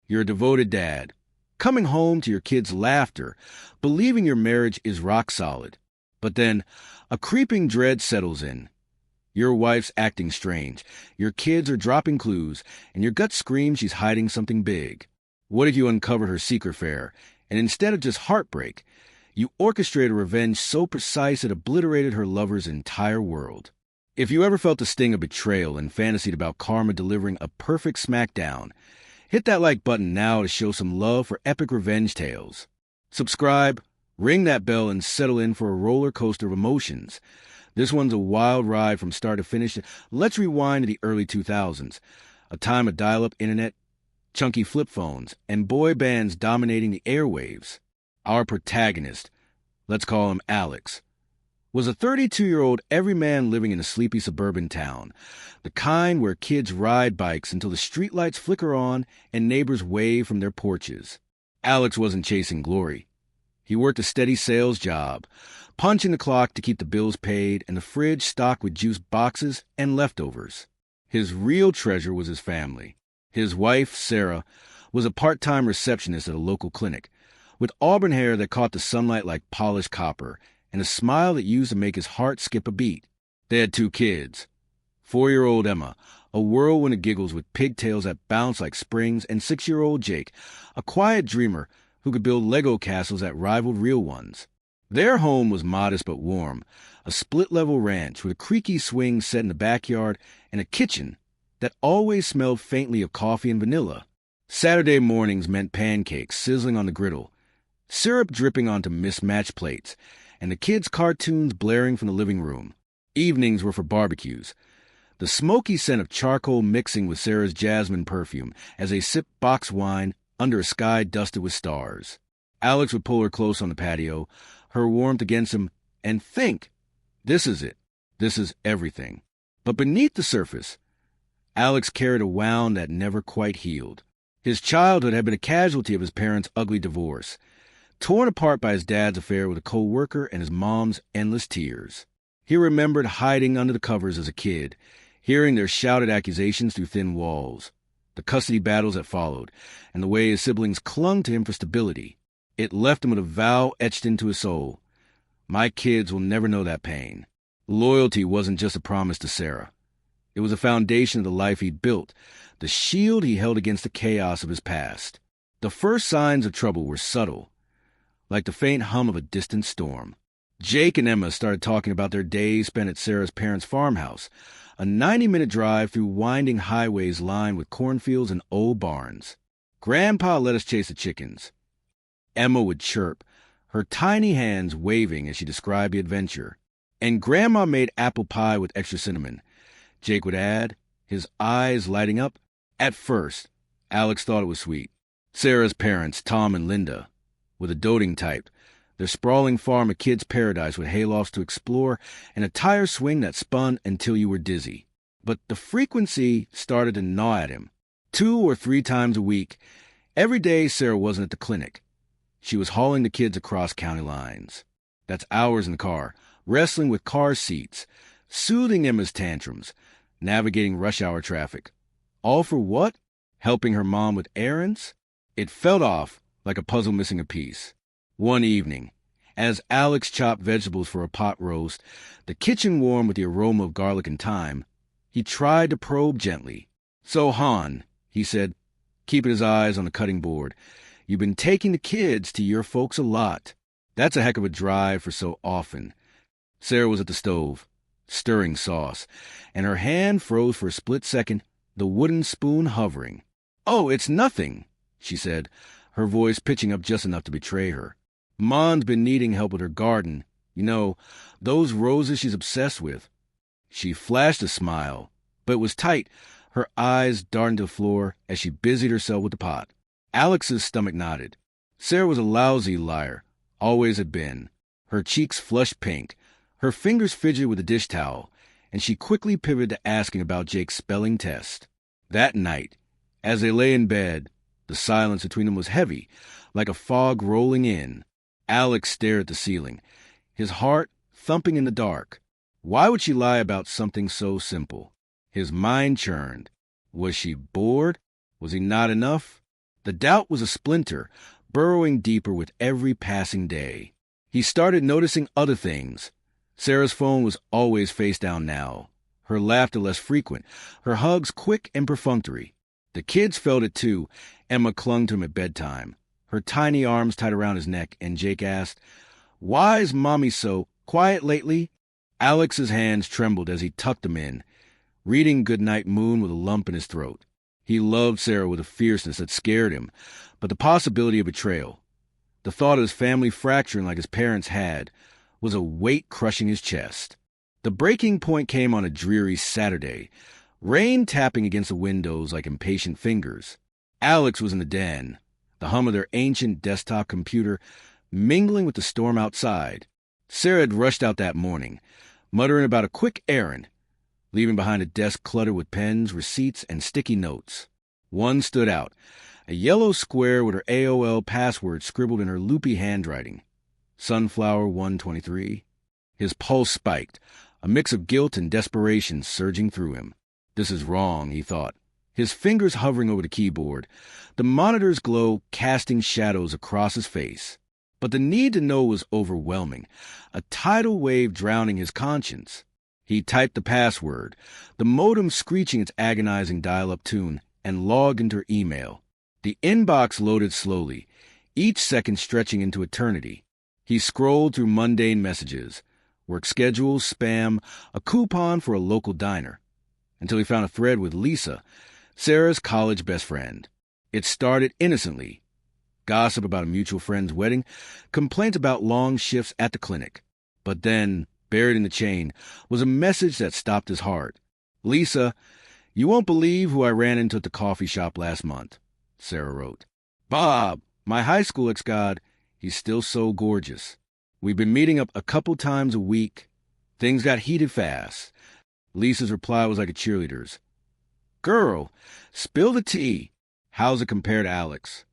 You're a devoted dad, coming home to your kids' laughter, believing your marriage is rock solid. But then, a creeping dread settles in. Your wife's acting strange, your kids are dropping clues, and your gut screams she's hiding something big. What if you uncover her secret affair, and instead of just heartbreak, you orchestrate a revenge so precise it obliterated her lover's entire world? If you ever felt the sting of betrayal and fantasied about karma delivering a perfect smackdown, hit that like button now to show some love for epic revenge tales. Subscribe, ring that bell, and settle in for a roller coaster of emotions. This one's a wild ride from start to finish. Let's rewind to the early 2000s, a time of dial-up internet, chunky flip phones, and boy bands dominating the airwaves. Our protagonist, let's call him Alex, was a 32-year-old everyman living in a sleepy suburban town, the kind where kids ride bikes until the streetlights flicker on and neighbors wave from their porches. Alex wasn't chasing glory. He worked a steady sales job, punching the clock to keep the bills paid and the fridge stocked with juice boxes and leftovers. His real treasure was his family. His wife, Sarah, was a part-time receptionist at a local clinic, with auburn hair that caught the sunlight like polished copper and a smile that used to make his heart skip a beat. They had 2 kids, 4-year-old Emma, a whirlwind of giggles with pigtails that bounced like springs, and 6-year-old Jake, a quiet dreamer who could build Lego castles that rivaled real ones. Their home was modest but warm, a split-level ranch with a creaky swing set in the backyard and a kitchen that always smelled faintly of coffee and vanilla. Saturday mornings meant pancakes sizzling on the griddle, syrup dripping onto mismatched plates, and the kids' cartoons blaring from the living room. Evenings were for barbecues, the smoky scent of charcoal mixing with Sarah's jasmine perfume as they sipped box wine under a sky dusted with stars. Alex would pull her close on the patio, her warmth against him, and think, this is it. This is everything. But beneath the surface, Alex carried a wound that never quite healed. His childhood had been a casualty of his parents' ugly divorce, torn apart by his dad's affair with a co-worker and his mom's endless tears. He remembered hiding under the covers as a kid, hearing their shouted accusations through thin walls, the custody battles that followed, and the way his siblings clung to him for stability. It left him with a vow etched into his soul. My kids will never know that pain. Loyalty wasn't just a promise to Sarah. It was a foundation of the life he'd built, the shield he held against the chaos of his past. The first signs of trouble were subtle, like the faint hum of a distant storm. Jake and Emma started talking about their days spent at Sarah's parents' farmhouse, a 90-minute drive through winding highways lined with cornfields and old barns. Grandpa let us chase the chickens. Emma would chirp, her tiny hands waving as she described the adventure. And Grandma made apple pie with extra cinnamon. Jake would add, his eyes lighting up. At first, Alex thought it was sweet. Sarah's parents, Tom and Linda, were the doting type, their sprawling farm a kid's paradise with haylofts to explore and a tire swing that spun until you were dizzy. But the frequency started to gnaw at him. 2 or 3 times a week, every day Sarah wasn't at the clinic. She was hauling the kids across county lines. That's hours in the car, wrestling with car seats, soothing Emma's tantrums, navigating rush hour traffic. All for what? Helping her mom with errands? It felt off like a puzzle missing a piece. One evening, as Alex chopped vegetables for a pot roast, the kitchen warm with the aroma of garlic and thyme, he tried to probe gently. So, Han, he said, keeping his eyes on the cutting board, you've been taking the kids to your folks a lot. That's a heck of a drive for so often. Sarah was at the stove, stirring sauce, and her hand froze for a split second, the wooden spoon hovering. Oh, it's nothing, she said, her voice pitching up just enough to betray her. Mon's been needing help with her garden. You know, those roses she's obsessed with. She flashed a smile, but it was tight, her eyes darting to the floor as she busied herself with the pot. Alex's stomach nodded. Sarah was a lousy liar, always had been. Her cheeks flushed pink, her fingers fidgeted with a dish towel, and she quickly pivoted to asking about Jake's spelling test. That night, as they lay in bed, the silence between them was heavy, like a fog rolling in. Alex stared at the ceiling, his heart thumping in the dark. Why would she lie about something so simple? His mind churned. Was she bored? Was he not enough? The doubt was a splinter, burrowing deeper with every passing day. He started noticing other things. Sarah's phone was always face down now, her laughter less frequent, her hugs quick and perfunctory. The kids felt it too. Emma clung to him at bedtime, her tiny arms tight around his neck, and Jake asked, "Why's Mommy so quiet lately?" Alex's hands trembled as he tucked them in, reading Goodnight Moon with a lump in his throat. He loved Sarah with a fierceness that scared him, but the possibility of betrayal, the thought of his family fracturing like his parents had, was a weight crushing his chest. The breaking point came on a dreary Saturday, rain tapping against the windows like impatient fingers. Alex was in the den, the hum of their ancient desktop computer mingling with the storm outside. Sarah had rushed out that morning, muttering about a quick errand, leaving behind a desk cluttered with pens, receipts, and sticky notes. One stood out, a yellow square with her AOL password scribbled in her loopy handwriting. Sunflower 123. His pulse spiked, a mix of guilt and desperation surging through him. This is wrong, he thought, his fingers hovering over the keyboard, the monitor's glow casting shadows across his face. But the need to know was overwhelming, a tidal wave drowning his conscience. He typed the password, the modem screeching its agonizing dial-up tune, and logged into her email. The inbox loaded slowly, each second stretching into eternity. He scrolled through mundane messages, work schedules, spam, a coupon for a local diner, until he found a thread with Lisa, Sarah's college best friend. It started innocently. Gossip about a mutual friend's wedding, complaints about long shifts at the clinic. But then, buried in the chain, was a message that stopped his heart. "Lisa, you won't believe who I ran into at the coffee shop last month," Sarah wrote. "Bob, my high school ex-god, he's still so gorgeous. We've been meeting up a couple times a week. Things got heated fast." Lisa's reply was like a cheerleader's. "Girl, spill the tea. How's it compare to Alex?"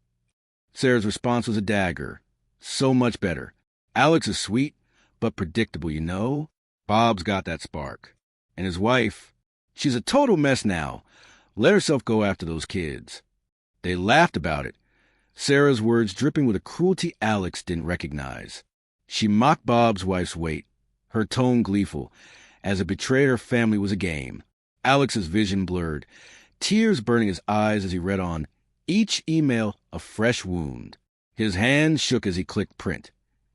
Sarah's response was a dagger. "So much better. Alex is sweet, but predictable, you know. Bob's got that spark. And his wife, she's a total mess now. Let herself go after those kids." They laughed about it, Sarah's words dripping with a cruelty Alex didn't recognize. She mocked Bob's wife's weight, her tone gleeful, as it betrayed her family was a game. Alex's vision blurred, tears burning his eyes as he read on, each email a fresh wound. His hands shook as he clicked print,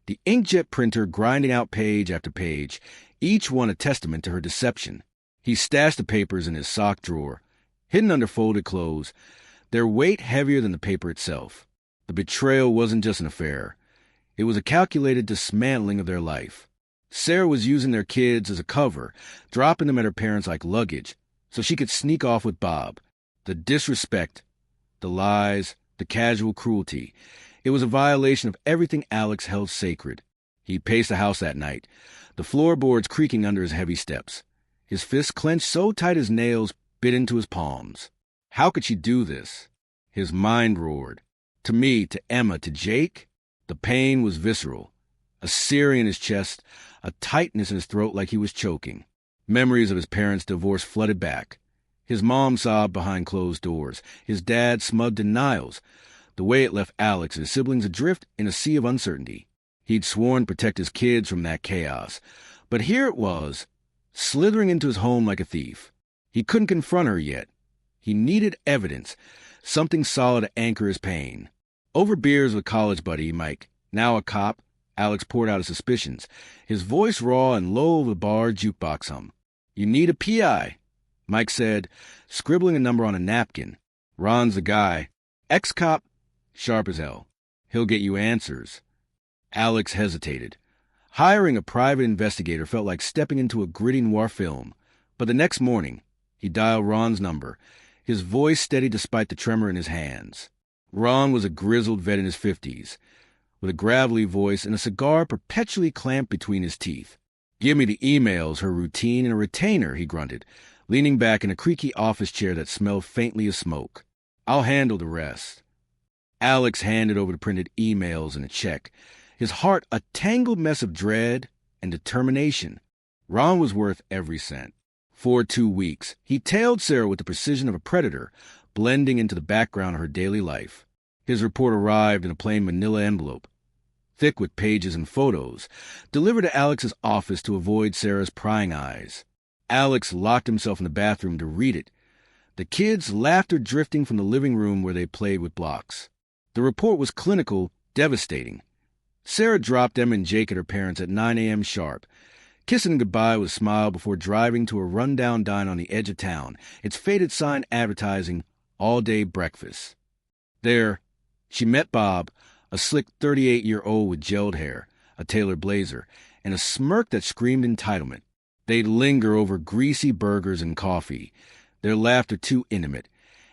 the inkjet printer grinding out page after page, each one a testament to her deception. He stashed the papers in his sock drawer, hidden under folded clothes, their weight heavier than the paper itself. The betrayal wasn't just an affair. It was a calculated dismantling of their life. Sarah was using their kids as a cover, dropping them at her parents like luggage, so she could sneak off with Bob. The disrespect, the lies, the casual cruelty. It was a violation of everything Alex held sacred. He paced the house that night, the floorboards creaking under his heavy steps, his fists clenched so tight his nails bit into his palms. How could she do this? His mind roared. To me, to Emma, to Jake? The pain was visceral, a searing in his chest, a tightness in his throat like he was choking. Memories of his parents' divorce flooded back. His mom sobbed behind closed doors, his dad smug denials, the way it left Alex and his siblings adrift in a sea of uncertainty. He'd sworn to protect his kids from that chaos, but here it was, slithering into his home like a thief. He couldn't confront her yet. He needed evidence, something solid to anchor his pain. Over beers with college buddy Mike, now a cop, Alex poured out his suspicions, his voice raw and low over the bar jukebox hum. "You need a PI," Mike said, scribbling a number on a napkin. "Ron's the guy. Ex-cop, sharp as hell. He'll get you answers." Alex hesitated. Hiring a private investigator felt like stepping into a gritty noir film. But the next morning, he dialed Ron's number, his voice steady despite the tremor in his hands. Ron was a grizzled vet in his 50s, with a gravelly voice and a cigar perpetually clamped between his teeth. "Give me the emails, her routine, and a retainer," he grunted, leaning back in a creaky office chair that smelled faintly of smoke. "I'll handle the rest." Alex handed over the printed emails and a check, his heart a tangled mess of dread and determination. Ron was worth every cent. For 2 weeks, he tailed Sarah with the precision of a predator, blending into the background of her daily life. His report arrived in a plain manila envelope, thick with pages and photos, delivered to Alex's office to avoid Sarah's prying eyes. Alex locked himself in the bathroom to read it, the kids' laughter drifting from the living room where they played with blocks. The report was clinical, devastating. Sarah dropped Emma and Jake at her parents' at 9 a.m. sharp, kissing goodbye with a smile before driving to a rundown diner on the edge of town, its faded sign advertising all-day breakfast. There, she met Bob, a slick 38-year-old with gelled hair, a tailored blazer, and a smirk that screamed entitlement. They'd linger over greasy burgers and coffee, their laughter too intimate,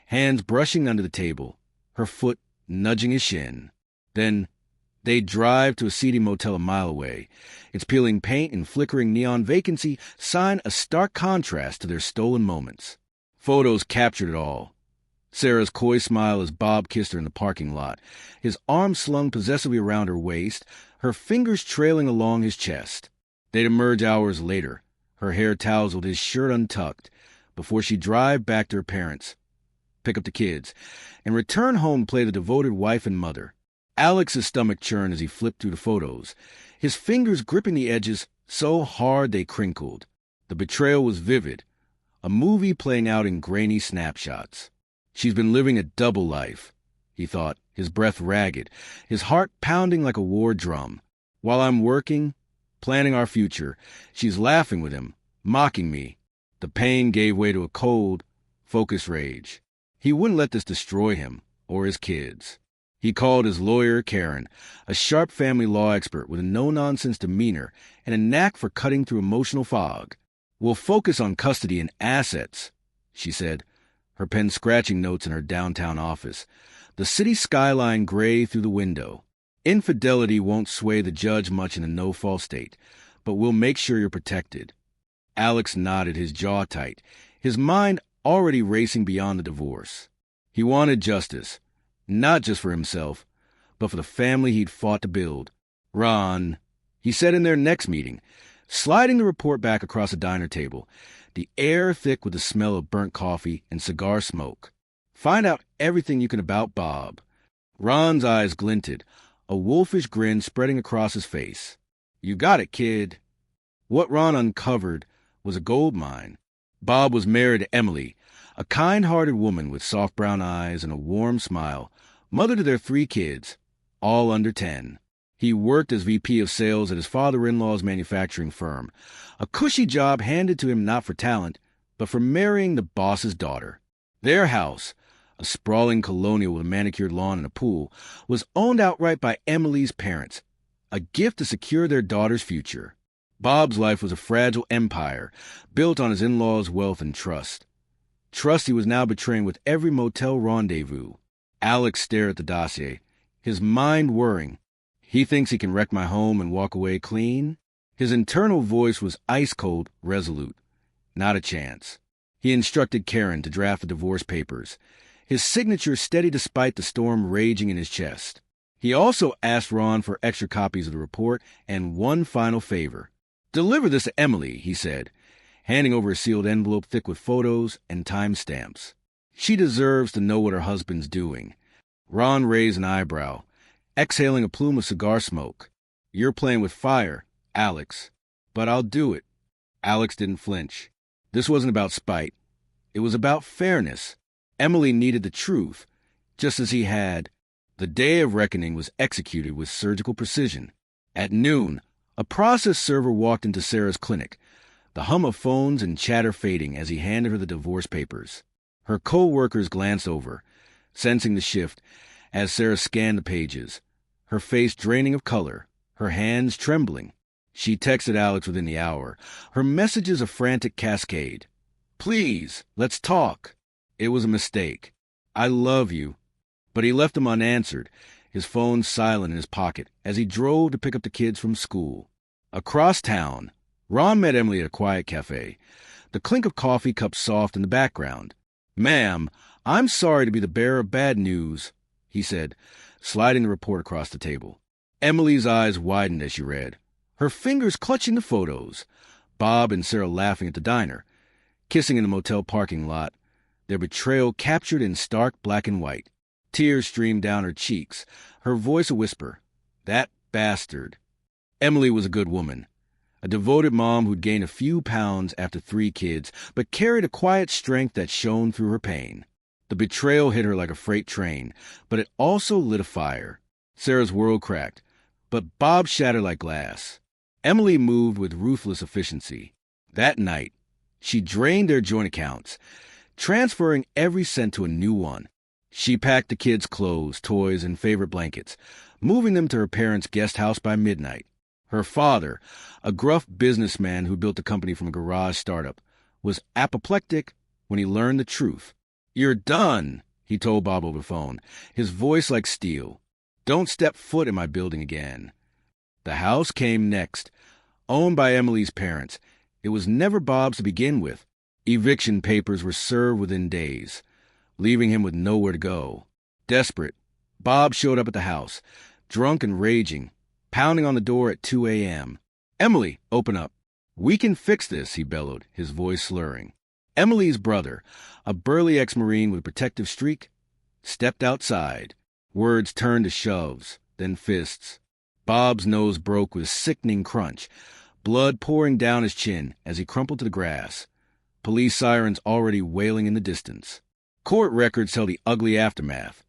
hands brushing under the table, her foot nudging his shin. Then they'd drive to a seedy motel a mile away. Its peeling paint and flickering neon vacancy sign a stark contrast to their stolen moments. Photos captured it all. Sarah's coy smile as Bob kissed her in the parking lot, his arm slung possessively around her waist, her fingers trailing along his chest. They'd emerge hours later, her hair tousled, his shirt untucked, before she'd drive back to her parents, pick up the kids, and return home to play the devoted wife and mother. Alex's stomach churned as he flipped through the photos, his fingers gripping the edges so hard they crinkled. The betrayal was vivid, a movie playing out in grainy snapshots. She's been living a double life, he thought, his breath ragged, his heart pounding like a war drum. While I'm working, planning our future, she's laughing with him, mocking me. The pain gave way to a cold, focused rage. He wouldn't let this destroy him or his kids. He called his lawyer, Karen, a sharp family law expert with a no-nonsense demeanor and a knack for cutting through emotional fog. "We'll focus on custody and assets," she said, her pen scratching notes in her downtown office, the city skyline gray through the window. "Infidelity won't sway the judge much in a no-fault state, but we'll make sure you're protected." Alex nodded, his jaw tight, his mind already racing beyond the divorce. He wanted justice, not just for himself, but for the family he'd fought to build. "Ron," he said in their next meeting, sliding the report back across the diner table, the air thick with the smell of burnt coffee and cigar smoke. "Find out everything you can about Bob." Ron's eyes glinted, a wolfish grin spreading across his face. "You got it, kid." What Ron uncovered was a gold mine. Bob was married to Emily, a kind-hearted woman with soft brown eyes and a warm smile, mother to their 3 kids, all under 10. He worked as VP of sales at his father-in-law's manufacturing firm, a cushy job handed to him not for talent, but for marrying the boss's daughter. Their house, a sprawling colonial with a manicured lawn and a pool, was owned outright by Emily's parents, a gift to secure their daughter's future. Bob's life was a fragile empire, built on his in-laws' wealth and trust. Trust he was now betraying with every motel rendezvous. Alex stared at the dossier, his mind whirring. He thinks he can wreck my home and walk away clean? His internal voice was ice-cold, resolute. Not a chance. He instructed Karen to draft the divorce papers, his signature steady despite the storm raging in his chest. He also asked Ron for extra copies of the report and one final favor. "Deliver this to Emily," he said, handing over a sealed envelope thick with photos and timestamps. "She deserves to know what her husband's doing." Ron raised an eyebrow, exhaling a plume of cigar smoke. "You're playing with fire, Alex, but I'll do it." Alex didn't flinch. This wasn't about spite. It was about fairness. Emily needed the truth, just as he had. The day of reckoning was executed with surgical precision. At noon, a process server walked into Sarah's clinic, the hum of phones and chatter fading as he handed her the divorce papers. Her co-workers glanced over, sensing the shift, as Sarah scanned the pages, her face draining of color, her hands trembling. She texted Alex within the hour, her messages a frantic cascade. "Please, let's talk." It was a mistake. "I love you." But he left them unanswered, his phone silent in his pocket, as he drove to pick up the kids from school. Across town, Ron met Emily at a quiet cafe, the clink of coffee cups soft in the background. "Ma'am, I'm sorry to be the bearer of bad news," he said, sliding the report across the table. Emily's eyes widened as she read, her fingers clutching the photos. Bob and Sarah laughing at the diner, kissing in the motel parking lot, their betrayal captured in stark black and white. Tears streamed down her cheeks, her voice a whisper. That bastard. Emily was a good woman, a devoted mom who'd gained a few pounds after 3 kids, but carried a quiet strength that shone through her pain. The betrayal hit her like a freight train, but it also lit a fire. Sarah's world cracked, but Bob shattered like glass. Emily moved with ruthless efficiency. That night, she drained their joint accounts, transferring every cent to a new one. She packed the kids' clothes, toys, and favorite blankets, moving them to her parents' guest house by midnight. Her father, a gruff businessman who built the company from a garage startup, was apoplectic when he learned the truth. "You're done," he told Bob over the phone, his voice like steel. "Don't step foot in my building again." The house came next, owned by Emily's parents. It was never Bob's to begin with. Eviction papers were served within days, leaving him with nowhere to go. Desperate, Bob showed up at the house, drunk and raging, pounding on the door at 2 a.m. "Emily, open up. We can fix this," he bellowed, his voice slurring. Emily's brother, a burly ex-Marine with a protective streak, stepped outside. Words turned to shoves, then fists. Bob's nose broke with a sickening crunch, blood pouring down his chin as he crumpled to the grass. Police sirens already wailing in the distance. Court records tell the ugly aftermath.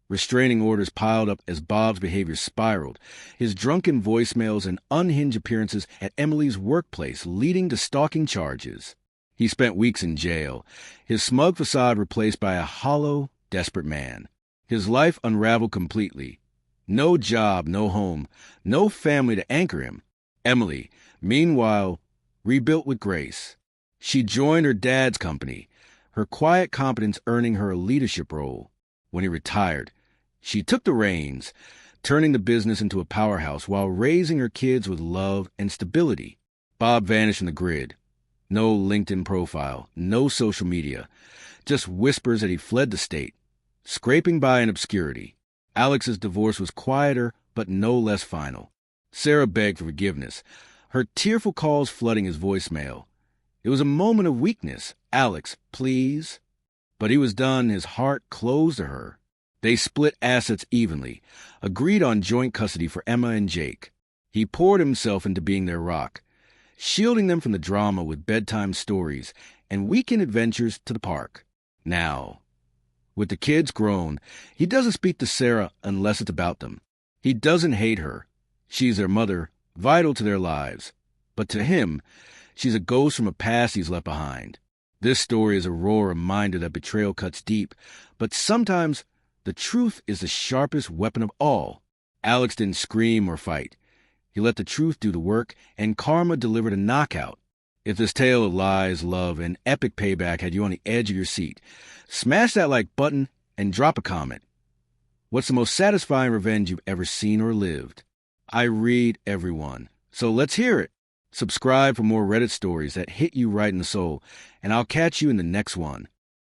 Restraining orders piled up as Bob's behavior spiraled, his drunken voicemails and unhinged appearances at Emily's workplace leading to stalking charges. He spent weeks in jail, his smug facade replaced by a hollow, desperate man. His life unraveled completely. No job, no home, no family to anchor him. Emily, meanwhile, rebuilt with grace. She joined her dad's company, her quiet competence earning her a leadership role. When he retired, she took the reins, turning the business into a powerhouse while raising her kids with love and stability. Bob vanished from the grid. No LinkedIn profile, no social media, just whispers that he fled the state, scraping by in obscurity. Alex's divorce was quieter, but no less final. Sarah begged for forgiveness, her tearful calls flooding his voicemail. It was a moment of weakness. "Alex, please." But he was done, his heart closed to her. They split assets evenly, agreed on joint custody for Emma and Jake. He poured himself into being their rock, shielding them from the drama with bedtime stories and weekend adventures to the park. Now, with the kids grown, he doesn't speak to Sarah unless it's about them. He doesn't hate her. She's their mother, vital to their lives. But to him, she's a ghost from a past he's left behind. This story is a raw reminder that betrayal cuts deep, but sometimes the truth is the sharpest weapon of all. Alex didn't scream or fight. He let the truth do the work, and karma delivered a knockout. If this tale of lies, love, and epic payback had you on the edge of your seat, smash that like button and drop a comment. What's the most satisfying revenge you've ever seen or lived? I read everyone, so let's hear it. Subscribe for more Reddit stories that hit you right in the soul, and I'll catch you in the next one.